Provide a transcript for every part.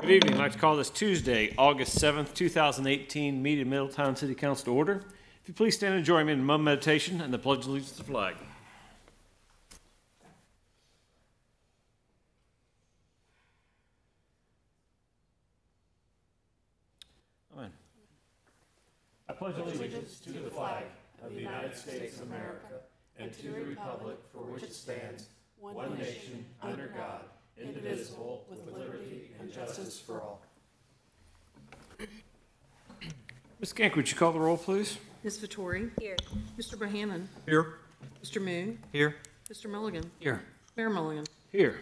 Good evening. I'd like to call this Tuesday, August 7th, 2018 meeting of Middletown City Council to order. If you please stand and join me in a moment of meditation and the pledge of allegiance to the flag. Amen. I pledge allegiance to the flag of the United States of America and to the republic for which it stands, one nation, under God, indivisible, with liberty and justice for all. Ms. Gank, would you call the roll, please? Ms. Vittori. Here. Mr. Bohannon. Here. Mr. Moon. Here. Mr. Mulligan. Here. Mayor Mulligan. Here.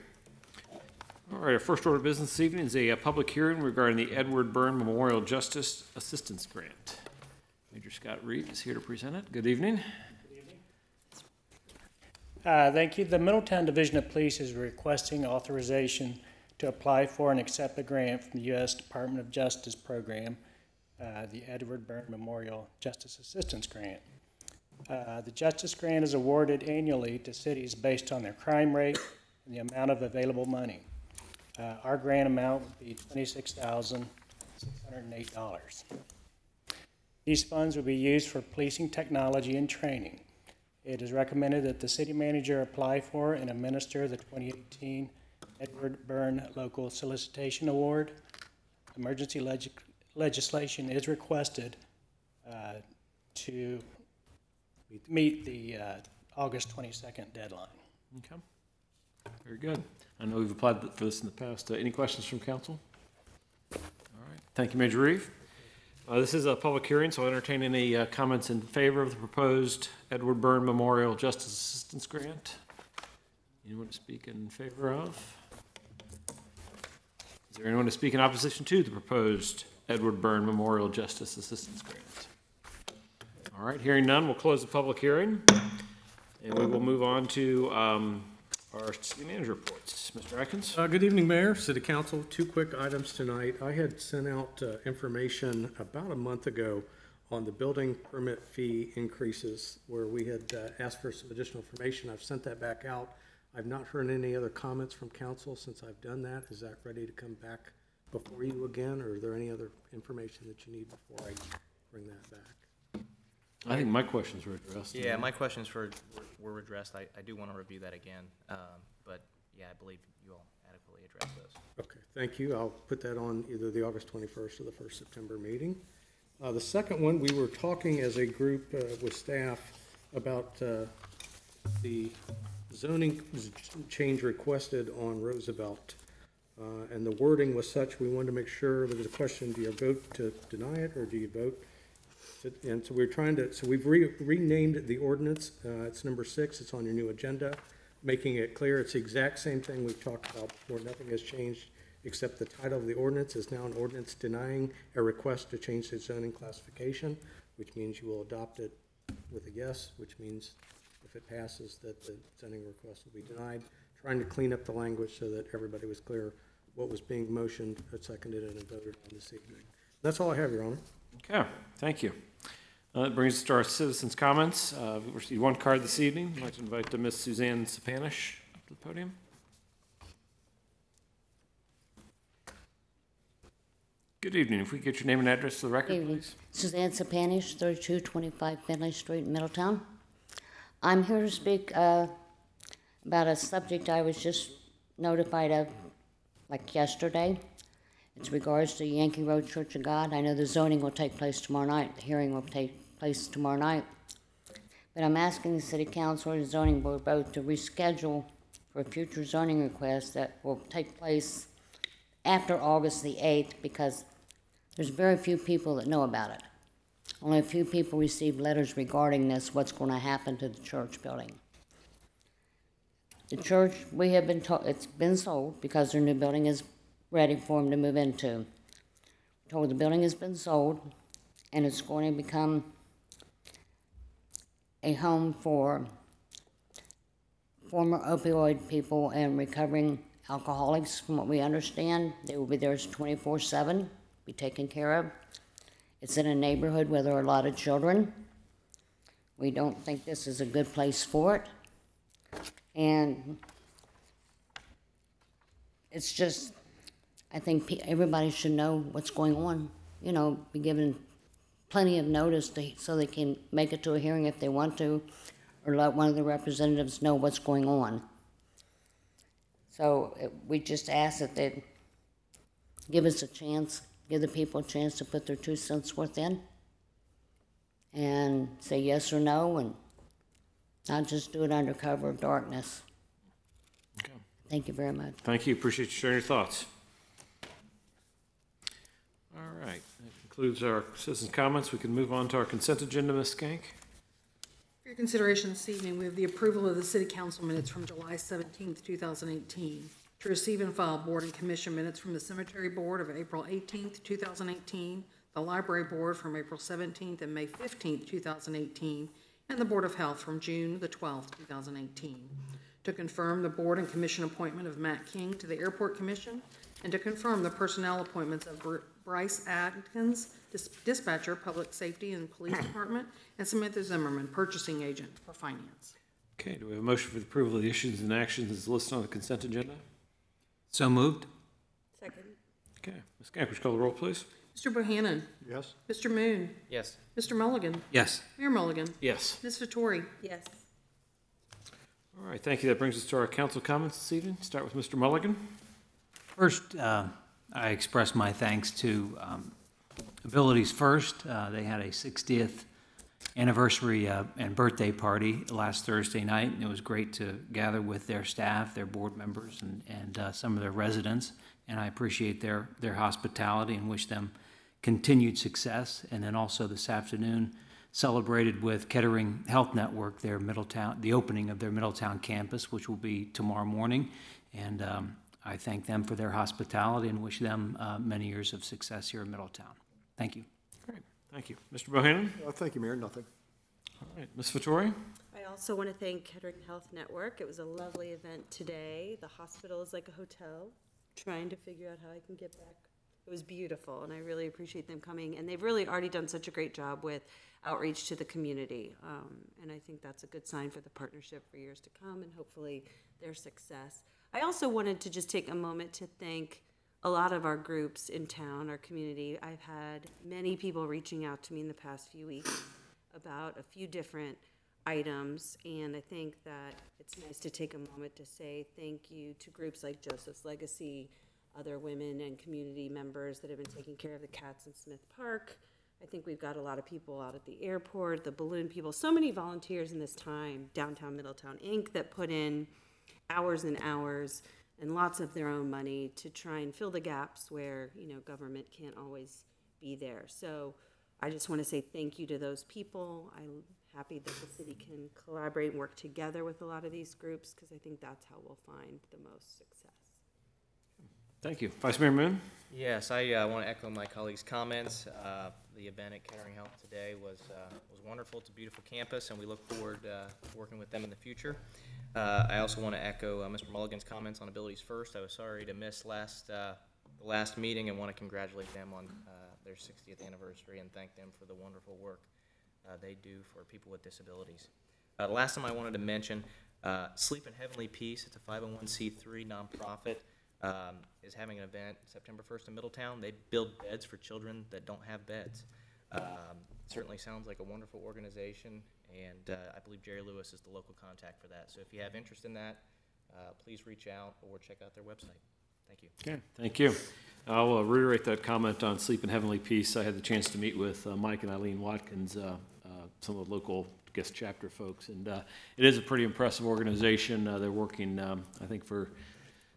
All right, our first order of business this evening is a public hearing regarding the Edward Byrne Memorial Justice Assistance Grant. Major Scott Reed is here to present it. Good evening. Thank you. The Middletown Division of Police is requesting authorization to apply for and accept a grant from the U.S. Department of Justice program, the Edward Byrne Memorial Justice Assistance Grant. The Justice Grant is awarded annually to cities based on their crime rate and the amount of available money. Our grant amount would be $26,608. These funds will be used for policing technology and training. It is recommended that the city manager apply for and administer the 2018 Edward Byrne Local Solicitation Award. Emergency legislation is requested to meet the August 22nd deadline. Okay. Very good. I know we've applied for this in the past. Any questions from council? All right. Thank you, Major Reeve. This is a public hearing, so I'll entertain any comments in favor of the proposed Edward Byrne Memorial Justice Assistance Grant. Anyone to speak in favor of? Is there anyone to speak in opposition to the proposed Edward Byrne Memorial Justice Assistance Grant? All right, hearing none, we'll close the public hearing, and we will move on to our city manager reports. Mr. Atkins. Good evening, Mayor, City Council. Two quick items tonight. I had sent out information about a month ago on the building permit fee increases where we had asked for some additional information. I've sent that back out. I've not heard any other comments from council since I've done that. Is that ready to come back before you again, or are there any other information that you need before I bring that back? I think my questions were addressed. Yeah, my questions were addressed. I do want to review that again, but yeah, I believe you all adequately addressed those. Okay, thank you. I'll put that on either the August 21st or the 1st September meeting. The second one, we were talking as a group with staff about the zoning change requested on Roosevelt. And the wording was such, we wanted to make sure there was a question, do you vote to deny it or do you vote? And so we're trying to, so we've renamed the ordinance. It's number 6. It's on your new agenda, making it clear it's the exact same thing we've talked about before. Nothing has changed except the title of the ordinance is now an ordinance denying a request to change the zoning classification, which means you will adopt it with a yes, which means if it passes that the zoning request will be denied. Trying to clean up the language so that everybody was clear what was being motioned, seconded, and voted on this evening. That's all I have, Your Honor. Okay, thank you. That brings us to our citizens' comments. We've received one card this evening. I'd like to invite Ms. Suzanne Sapanish up to the podium. Good evening. If we could get your name and address to the record, please. Suzanne Sapanish, 3225 Finley Street, Middletown. I'm here to speak about a subject I was just notified of like yesterday. It's regards to Yankee Road Church of God. I know the zoning will take place tomorrow night. The hearing will take place tomorrow night. But I'm asking the City Council or the Zoning Board both to reschedule for a future zoning request that will take place after August the 8th because there's very few people that know about it. Only a few people received letters regarding this, what's going to happen to the church building. The church, we have been told, it's been sold because their new building is ready for them to move into. We're told the building has been sold and it's going to become a home for former opioid people and recovering alcoholics. From what we understand, they will be there 24/7, be taken care of. It's in a neighborhood where there are a lot of children. We don't think this is a good place for it. And it's just, I think everybody should know what's going on. You know, be given plenty of notice so they can make it to a hearing if they want to, or let one of the representatives know what's going on. So we just ask that they give us a chance, give the people a chance to put their 2 cents worth in and say yes or no, and not just do it under cover of darkness. Okay. Thank you very much. Thank you. Appreciate you sharing your thoughts. All right. That concludes our citizens' comments. We can move on to our consent agenda, Ms. Skank. For your consideration this evening, we have the approval of the city council minutes from July 17th, 2018. To receive and file board and commission minutes from the cemetery board of April 18th, 2018, the library board from April 17th and May 15th, 2018, and the Board of Health from June the 12th, 2018. To confirm the board and commission appointment of Matt King to the Airport Commission, and to confirm the personnel appointments of Bryce Atkins, dispatcher, Public Safety and Police Department, and Samantha Zimmerman, purchasing agent for finance. Okay, do we have a motion for the approval of the issues and actions as listed on the consent agenda? So moved. Second. Okay, Ms. Skank, would you call the roll, please? Mr. Bohannon. Yes? Mr. Moon. Yes. Mr. Mulligan. Yes. Mayor Mulligan. Yes. Ms. Vettori. Yes. All right, thank you. That brings us to our council comments this evening. Start with Mr. Mulligan. First, I express my thanks to Abilities First. They had a 60th anniversary and birthday party last Thursday night, and it was great to gather with their staff, their board members, and some of their residents. And I appreciate their hospitality and wish them continued success. And then also this afternoon, celebrated with Kettering Health Network, their Middletown, the opening of their Middletown campus, which will be tomorrow morning. And I thank them for their hospitality and wish them many years of success here in Middletown. Thank you. Great, thank you. Mr. Bohannon? Thank you, Mayor. Nothing. All right, Ms. Vettori? I also want to thank Kettering Health Network. It was a lovely event today. The hospital is like a hotel, trying to figure out how I can get back. It was beautiful, and I really appreciate them coming. And they've really already done such a great job with outreach to the community. And I think that's a good sign for the partnership for years to come and hopefully their success. I also wanted to just take a moment to thank a lot of our groups in town, our community. I've had many people reaching out to me in the past few weeks about a few different items, and I think that it's nice to take a moment to say thank you to groups like Joseph's Legacy, other women and community members that have been taking care of the cats in Smith Park. I think we've got a lot of people out at the airport, the balloon people, so many volunteers in this time, Downtown Middletown Inc., that put in hours and hours and lots of their own money to try and fill the gaps where, you know, government can't always be there. So I just want to say thank you to those people. I'm happy that the city can collaborate and work together with a lot of these groups, because I think that's how we'll find the most success. Thank you. Vice Mayor Moon? Yes, I want to echo my colleagues' comments. The event at Kettering Health today was wonderful. It's a beautiful campus, and we look forward to working with them in the future. I also want to echo Mr. Mulligan's comments on Abilities First. I was sorry to miss the last meeting, and want to congratulate them on their 60th anniversary and thank them for the wonderful work they do for people with disabilities. The last time I wanted to mention, Sleep in Heavenly Peace. It's a 501c3 nonprofit. Is having an event September 1st in Middletown. They build beds for children that don't have beds. Certainly sounds like a wonderful organization, and I believe Jerry Lewis is the local contact for that. So if you have interest in that, please reach out or check out their website. Thank you. Okay, thank you. I'll reiterate that comment on Sleep in Heavenly Peace. I had the chance to meet with Mike and Eileen Watkins, some of the local guest chapter folks, and it is a pretty impressive organization. They're working, I think, for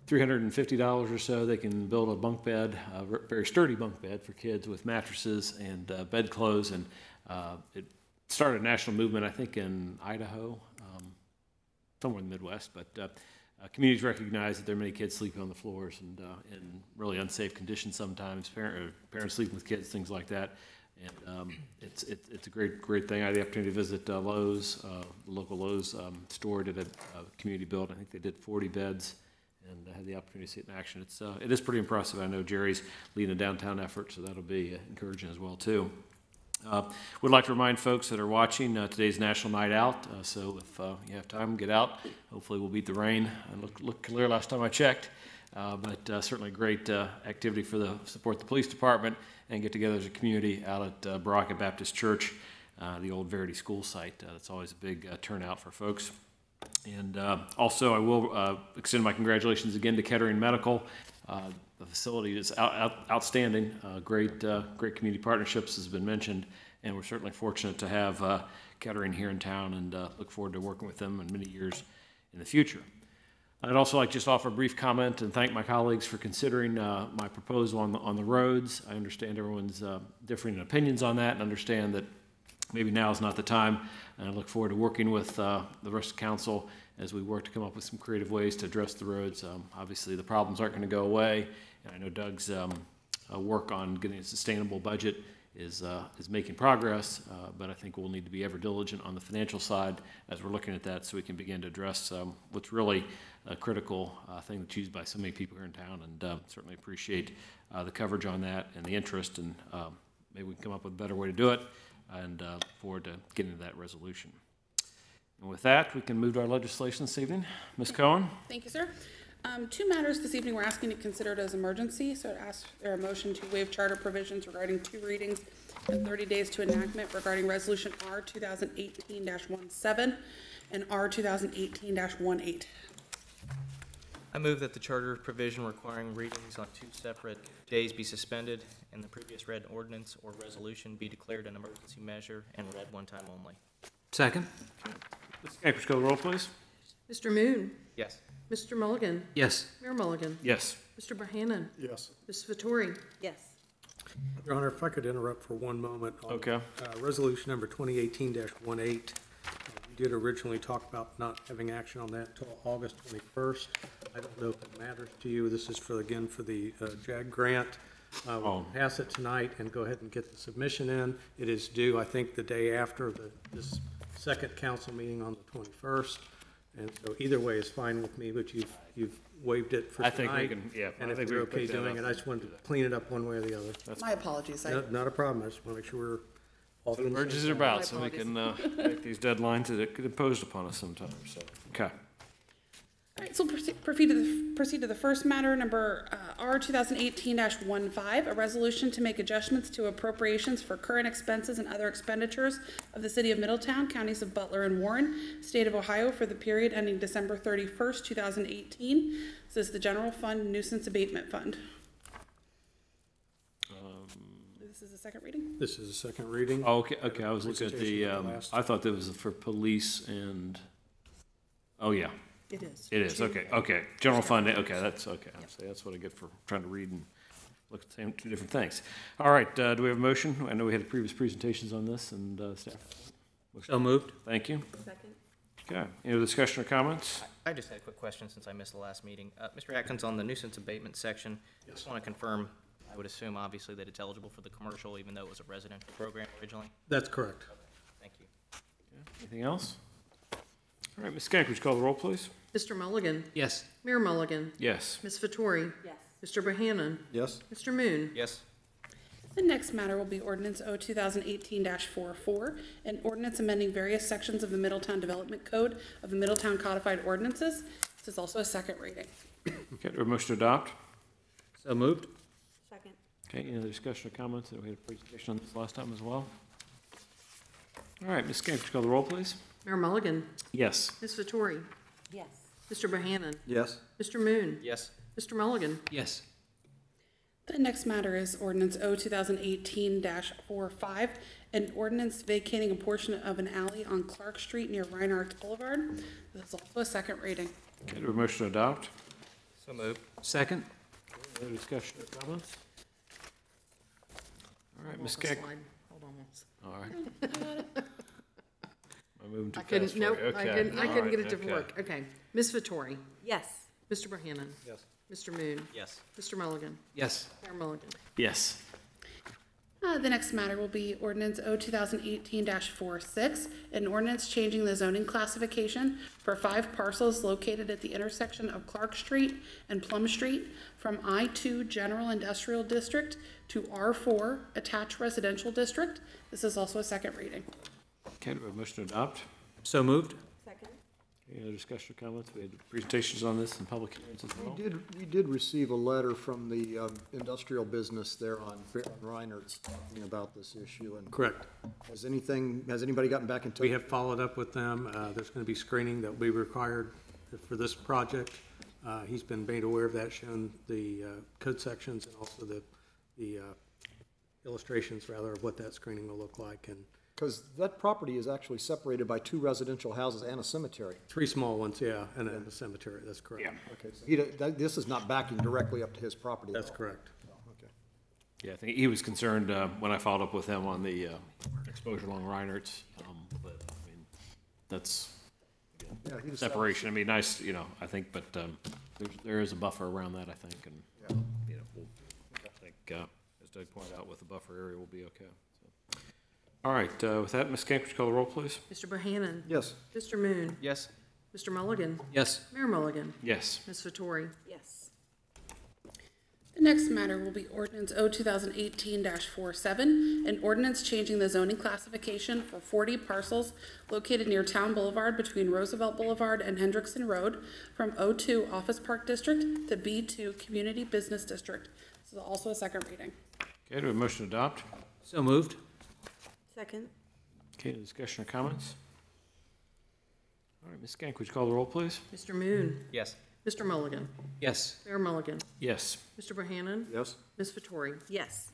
$350 or so. They can build a bunk bed, a very sturdy bunk bed for kids with mattresses and bedclothes. And it started a national movement, I think, in Idaho, somewhere in the Midwest. But communities recognize that there are many kids sleeping on the floors and in really unsafe conditions sometimes. Parents sleeping with kids, things like that. And it's a great thing. I had the opportunity to visit Lowe's, the local Lowe's store did a community build. I think they did 40 beds. And I had the opportunity to see it in action. It is pretty impressive. I know Jerry's leading a downtown effort, so that'll be encouraging as well too. Would like to remind folks that are watching today's National Night Out. So if you have time, get out. Hopefully we'll beat the rain. It looked clear last time I checked. but certainly great activity for the support the police department and get together as a community out at Baraka Baptist Church, the old Verity School site. That's always a big turnout for folks. And also, I will extend my congratulations again to Kettering Medical. The facility is outstanding. Great community partnerships has been mentioned, and we're certainly fortunate to have Kettering here in town, and look forward to working with them in many years in the future. I'd also like to just offer a brief comment and thank my colleagues for considering my proposal on the roads. I understand everyone's differing in opinions on that, and understand that maybe now is not the time. And I look forward to working with the rest of council as we work to come up with some creative ways to address the roads. Obviously, the problems aren't going to go away, and I know Doug's work on getting a sustainable budget is making progress, but I think we'll need to be ever diligent on the financial side as we're looking at that, so we can begin to address what's really a critical thing that's used by so many people here in town, and certainly appreciate the coverage on that and the interest, and maybe we can come up with a better way to do it, and look forward to getting to that resolution. And with that, we can move to our legislation this evening. Ms. Cohen? Thank you, sir. Two matters this evening we're asking to consider it as emergency. So to ask for a motion to waive charter provisions regarding 2 readings and 30 days to enactment regarding Resolution R 2018-17 and R 2018-18. I move that the charter provision requiring readings on 2 separate days be suspended and the previous read ordinance or resolution be declared an emergency measure and read one time only. Second? Ms. Capers, call the roll, please. Mr. Moon? Yes. Mr. Mulligan? Yes. Mayor Mulligan? Yes. Mr. Bohannon? Yes. Ms. Vettori? Yes. Your Honor, if I could interrupt for one moment. On, Okay. Resolution number 2018-18. We did originally talk about not having action on that until August 21st. I don't know if it matters to you. This is for, again, for the JAG grant. We'll pass it tonight and go ahead and get the submission in. It is due, I think, the day after this second council meeting on the 21st. And so either way is fine with me, but you've waived it for tonight. I think we can, yeah. And I if think you're we can okay pick that doing up. it, I just wanted to clean it up one way or the other. My apologies. Not a problem. I just want to make sure we're all. That's what emergencies are about, so we can make these deadlines that get imposed upon us sometimes, so, okay. All right, so proceed to the first matter, number R 2018-15, a resolution to make adjustments to appropriations for current expenses and other expenditures of the city of Middletown, counties of Butler and Warren, state of Ohio for the period ending December 31st, 2018. This is the General Fund Nuisance Abatement Fund. This is the second reading? This is a second reading. Oh, okay, I was looking at the, Presentation of the last. I thought that was for police and, oh, yeah. It is. It is, okay. General fund, okay, that's, okay. So that's what I get for trying to read and look at the same, 2 different things. All right, do we have a motion? I know we had previous presentations on this, and staff. So moved. Thank you. Second. Okay, any other discussion or comments? I just had a quick question since I missed the last meeting. Mr. Atkins, on the nuisance abatement section, I just want to confirm, I would assume obviously that it's eligible for the commercial even though it was a residential program originally? That's correct. Thank you. Anything else? All right, Ms. Skank, would you call the roll, please? Mr. Mulligan? Yes. Mayor Mulligan? Yes. Ms. Vettori? Yes. Mr. Bohannon? Yes. Mr. Moon? Yes. The next matter will be ordinance O 2018-44, an ordinance amending various sections of the Middletown Development Code of the Middletown Codified Ordinances. This is also a second reading. Okay, do we have a motion to adopt? So moved. Second. Okay, any other discussion or comments? We had a presentation on this last time as well. All right, Ms. Skank, would you call the roll, please? Mayor Mulligan? Yes. Ms. Vettori? Yes. Mr. Bohannon? Yes. Mr. Moon? Yes. Mr. Mulligan? Yes. The next matter is ordinance O 2018-45, an ordinance vacating a portion of an alley on Clark Street near Reinhardt Boulevard. This is also a second reading. Okay, do we have a motion to adopt? So moved. Second? Any other discussion or comments? All right, Ms. Hold on, Skank. slide. Hold on one second. All right. I'm moving too I fast couldn't, for you. nope, I Okay. couldn't All get right, it to okay. work. Okay. Ms. Vettori? Yes. Mr. Bohannon? Yes. Mr. Moon? Yes. Mr. Mulligan? Yes. Mayor Mulligan? Yes. The next matter will be ordinance O 2018-46, an ordinance changing the zoning classification for 5 parcels located at the intersection of Clark Street and Plum Street from I-2 General Industrial District to R4 Attached Residential District. This is also a second reading. Okay, do we have a motion to adopt? So moved. Second. Any other discussion or comments? We had presentations on this and public hearings as well. We did receive a letter from the industrial business there on Reinert's talking about this issue. And Correct. has anybody gotten back in touch? We have followed up with them. There's going to be screening that will be required for this project. He's been made aware of that, shown the code sections and also the illustrations, rather, of what that screening will look like. And Because that property is actually separated by 2 residential houses and a cemetery. 3 small ones, yeah, and a cemetery, that's correct. Yeah. Okay, so this is not backing directly up to his property. That's correct. Okay. Yeah, I think he was concerned when I followed up with him on the exposure along Reinert's. But, I mean, that's Yeah, he just- separation. I mean, nice, I think, but there is a buffer around that, I think. And, I think, as Doug pointed out, with the buffer area, we'll be okay. So. All right, with that, Ms. Camp, could you call the roll, please? Mr. Bohannon? Yes. Mr. Moon? Yes. Mr. Mulligan? Yes. Mayor Mulligan? Yes. Ms. Vettori? Yes. The next matter will be ordinance O 2018-47, an ordinance changing the zoning classification for 40 parcels located near Town Boulevard between Roosevelt Boulevard and Hendrickson Road from O2 Office Park District to B2 Community Business District. This is also a second reading. Okay, do we have a motion to adopt? So moved. Second. Okay, discussion or comments? All right, Ms. Gank, would you call the roll, please? Mr. Moon? Yes. Mr. Mulligan? Yes. Mayor Mulligan? Yes. Mr. Bohannon? Yes. Ms. Vettori? Yes.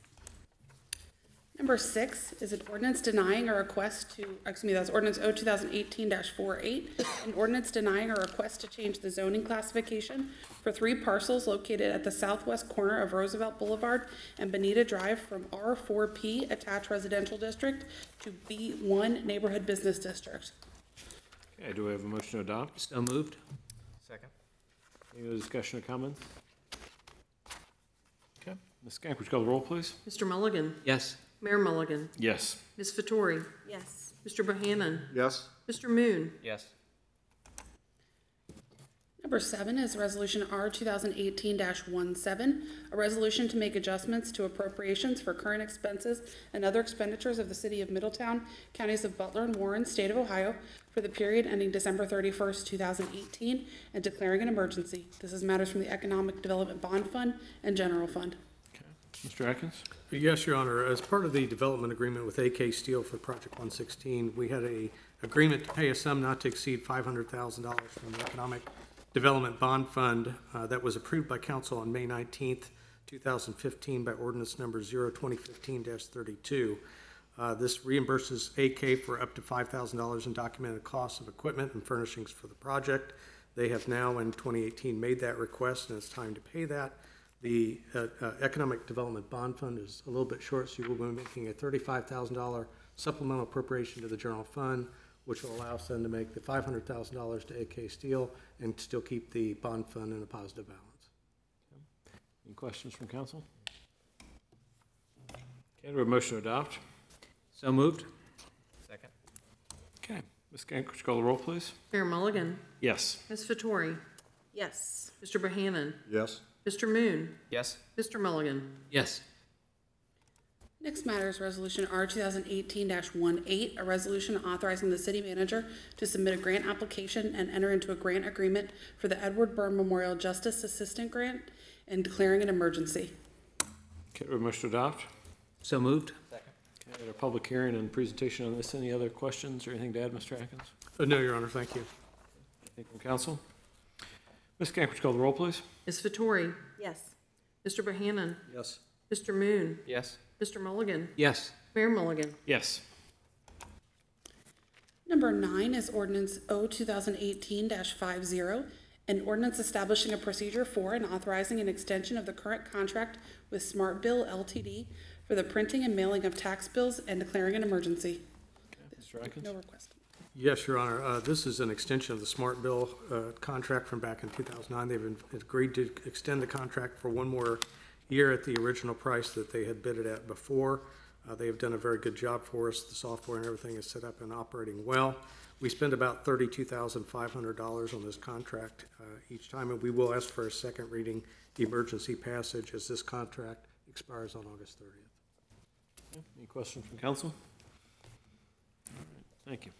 Number 6 is an ordinance denying a request to, that's ordinance O 2018-48, an ordinance denying a request to change the zoning classification for 3 parcels located at the southwest corner of Roosevelt Boulevard and Bonita Drive from R4P Attached Residential District to B1 Neighborhood Business District. Okay, do we have a motion to adopt? So moved. Second. Any other discussion or comments? Okay, Ms. Gank, would you call the roll, please? Mr. Mulligan? Yes. Mayor Mulligan? Yes. Ms. Vettori? Yes. Mr. Bohannon? Yes. Mr. Moon? Yes. Number 7 is Resolution R 2018-17, a resolution to make adjustments to appropriations for current expenses and other expenditures of the City of Middletown, Counties of Butler and Warren, State of Ohio, for the period ending December 31st, 2018, and declaring an emergency. This is matters from the Economic Development Bond Fund and General Fund. Okay. Mr. Atkins? Yes, Your Honor. As part of the development agreement with AK Steel for Project 116, we had a agreement to pay a sum not to exceed $500,000 from the Economic Development Bond Fund that was approved by Council on May 19th, 2015 by ordinance number 0-2015-32. This reimburses AK for up to $5,000 in documented costs of equipment and furnishings for the project. They have now, in 2018, made that request, and it's time to pay that. The Economic Development Bond Fund is a little bit short, so you will be making a $35,000 supplemental appropriation to the general fund, which will allow us then to make the $500,000 to AK Steel and still keep the bond fund in a positive balance. Any questions from council? Okay, do we have a motion to adopt? So moved. Second. Okay, Ms. Gank, would you call the roll, please? Mayor Mulligan? Yes. Ms. Vettori? Yes. Mr. Bohannon? Yes. Mr. Moon? Yes. Mr. Mulligan? Yes. Next matter is Resolution R 2018-18, a resolution authorizing the city manager to submit a grant application and enter into a grant agreement for the Edward Byrne Memorial Justice Assistant Grant and declaring an emergency. Okay, do we have a motion to adopt? So moved. Second. Okay, we had a public hearing and presentation on this. Any other questions or anything to add, Mr. Atkins? No, Your Honor, thank you. Anything from council? Ms. Gank, would you call the roll, please? Ms. Vettori? Yes. Mr. Bohannon? Yes. Mr. Moon? Yes. Mr. Mulligan? Yes. Mayor Mulligan? Yes. Number 9 is ordinance O 2018-50, an ordinance establishing a procedure for and authorizing an extension of the current contract with Smart Bill Ltd. for the printing and mailing of tax bills and declaring an emergency. Okay, Mr. Atkins? No request. Yes, Your Honor. This is an extension of the Smart Bill contract from back in 2009. They've agreed to extend the contract for one more year at the original price that they had bid it at before. They have done a very good job for us. The software and everything is set up and operating well. We spend about $32,500 on this contract each time, and we will ask for a second reading emergency passage as this contract expires on August 30th. Okay, any questions from council? All right, thank you.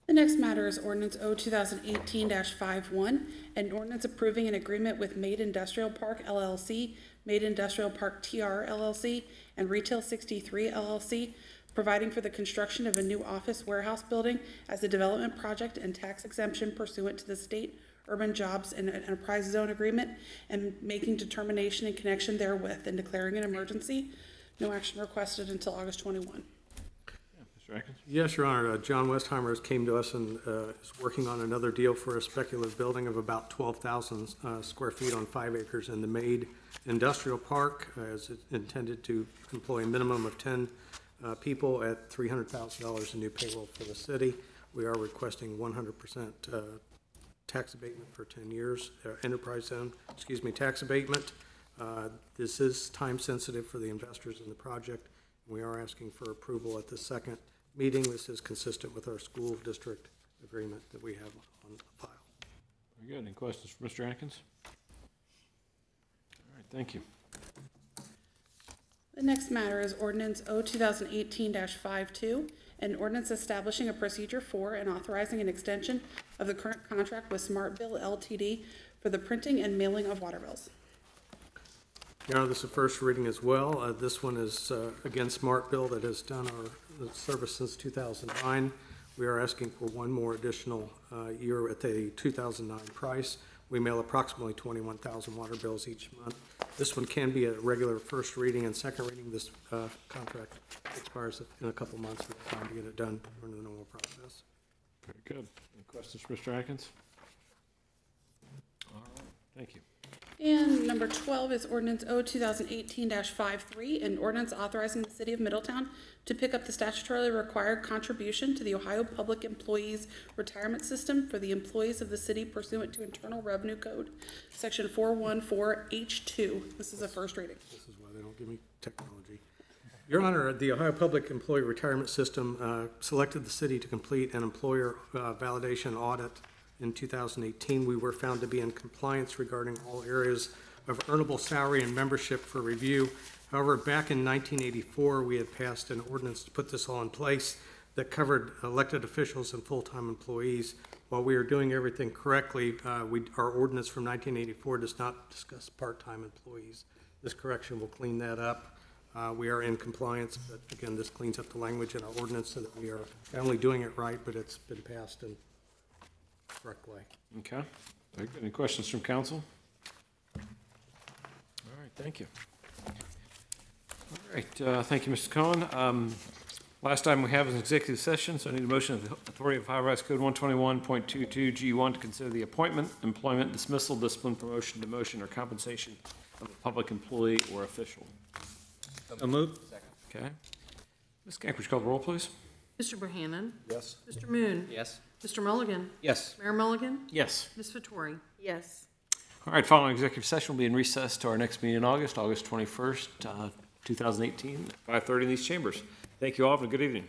The next matter is ordinance O 2018-51, an ordinance approving an agreement with Made Industrial Park LLC, Made Industrial Park TR LLC, and Retail 63 LLC, providing for the construction of a new office warehouse building as a development project and tax exemption pursuant to the state urban jobs and enterprise zone agreement, and making determination in connection therewith and declaring an emergency. No action requested until August 21. Mr. Atkins? Yes, Your Honor. John Westheimer came to us and is working on another deal for a speculative building of about 12,000 square feet on 5 acres in the Made Industrial Park, as it's intended to employ a minimum of 10 people at $300,000 in new payroll for the city. We are requesting 100% tax abatement for 10 years, enterprise zone, tax abatement. This is time sensitive for the investors in the project. We are asking for approval at the second meeting. This is consistent with our school district agreement that we have on file. Very good. Any questions for Mr. Atkins? All right, thank you. The next matter is ordinance O 2018-52, an ordinance establishing a procedure for and authorizing an extension of the current contract with Smart Bill Ltd. for the printing and mailing of water bills. Your Honor, this is the first reading as well. This one is again Smart Bill that has done our service since 2009. We are asking for one more additional year at the 2009 price. We mail approximately 21,000 water bills each month. This one can be a regular first reading and second reading. This contract expires in a couple months. We have time to get it done during the normal process. Very good. Any questions for Mr. Atkins? All right, thank you. And number 12 is ordinance O 2018-53, an ordinance authorizing the city of Middletown to pick up the statutorily required contribution to the Ohio Public Employees Retirement System for the employees of the city pursuant to Internal Revenue Code, section 414H2. This is a first reading. This is why they don't give me technology. Your Honor, the Ohio Public Employee Retirement System selected the city to complete an employer validation audit in 2018. We were found to be in compliance regarding all areas of earnable salary and membership for review. However, back in 1984, we had passed an ordinance to put this all in place that covered elected officials and full-time employees. While we are doing everything correctly, our ordinance from 1984 does not discuss part-time employees. This correction will clean that up. We are in compliance, but again, this cleans up the language in our ordinance so that we are not only doing it right, but it's been passed in correct way. Okay. Very good. Any questions from council? All right, thank you. All right, thank you, Mr. Cohen. Last item we have is an executive session, so I need a motion of the authority of Ohio Revised Code 121.22 G1 to consider the appointment, employment, dismissal, discipline, promotion, demotion, or compensation of a public employee or official. So moved. Second. Okay. Ms. Gank, would you call the roll, please? Mr. Bohannon? Yes. Mr. Moon? Yes. Mr. Mulligan? Yes. Mayor Mulligan? Yes. Ms. Vettori? Yes. All right, following executive session, we'll be in recess to our next meeting in August 21st, 2018, at 5:30 in these chambers. Thank you all. Have a good evening.